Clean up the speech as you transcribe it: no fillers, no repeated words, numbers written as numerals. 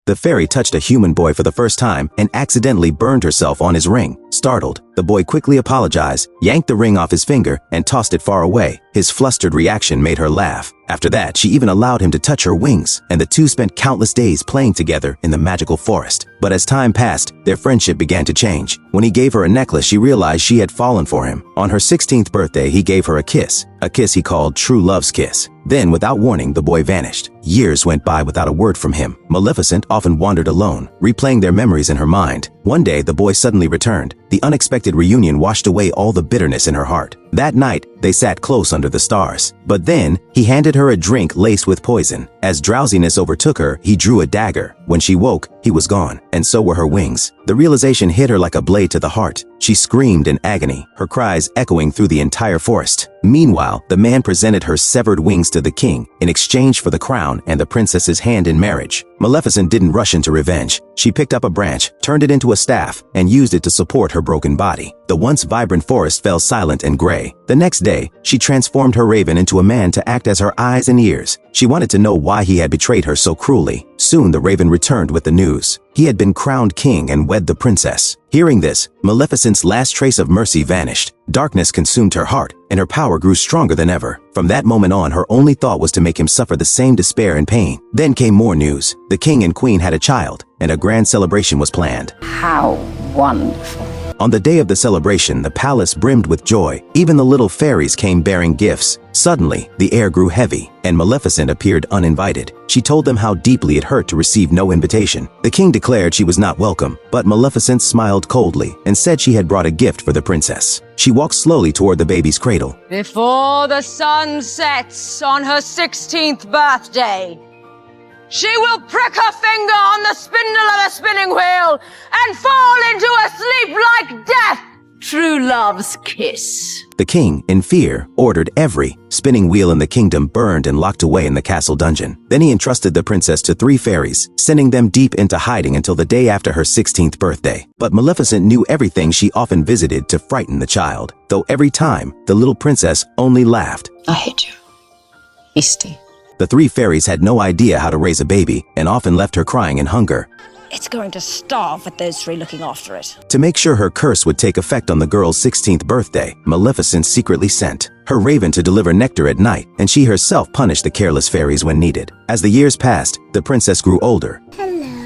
The fairy touched a human boy for the first time and accidentally burned herself on his ring. Startled, the boy quickly apologized, yanked the ring off his finger, and tossed it far away. His flustered reaction made her laugh. After that, she even allowed him to touch her wings, and the two spent countless days playing together in the magical forest. But as time passed, their friendship began to change. When he gave her a necklace, she realized she had fallen for him. On her 16th birthday, he gave her a kiss he called True Love's Kiss. Then, without warning, the boy vanished. Years went by without a word from him. Maleficent often wandered alone, replaying their memories in her mind. One day, the boy suddenly returned. The unexpected reunion washed away all the bitterness in her heart. That night, they sat close under the stars. But then, he handed her a drink laced with poison. As drowsiness overtook her, he drew a dagger. When she woke, he was gone, and so were her wings. The realization hit her like a blade to the heart. She screamed in agony, her cries echoing through the entire forest. Meanwhile, the man presented her severed wings to the king in exchange for the crown and the princess's hand in marriage. Maleficent didn't rush into revenge. She picked up a branch, turned it into a staff, and used it to support her broken body. The once vibrant forest fell silent and gray. The next day, she transformed her raven into a man to act as her eyes and ears. She wanted to know why he had betrayed her so cruelly. Soon the raven returned with the news. He had been crowned king and wed the princess. Hearing this, Maleficent's last trace of mercy vanished. Darkness consumed her heart, and her power grew stronger than ever. From that moment on, her only thought was to make him suffer the same despair and pain. Then came more news. The king and queen had a child, and a grand celebration was planned. How wonderful. On the day of the celebration, the palace brimmed with joy. Even the little fairies came bearing gifts. Suddenly, the air grew heavy, and Maleficent appeared uninvited. She told them how deeply it hurt to receive no invitation. The king declared she was not welcome, but Maleficent smiled coldly and said she had brought a gift for the princess. She walked slowly toward the baby's cradle. Before the sun sets on her 16th birthday, she will prick her finger on the spindle of a spinning wheel and fall into a sleep like death. True Love's Kiss. The king, in fear, ordered every spinning wheel in the kingdom burned and locked away in the castle dungeon. Then he entrusted the princess to 3 fairies, sending them deep into hiding until the day after her 16th birthday. But Maleficent knew everything. She often visited to frighten the child, though every time, the little princess only laughed. I hate you. Beastie. The 3 fairies had no idea how to raise a baby and often left her crying in hunger. It's going to starve with those 3 looking after it. To make sure her curse would take effect on the girl's 16th birthday, Maleficent secretly sent her raven to deliver nectar at night, and she herself punished the careless fairies when needed. As the years passed, the princess grew older. Hello.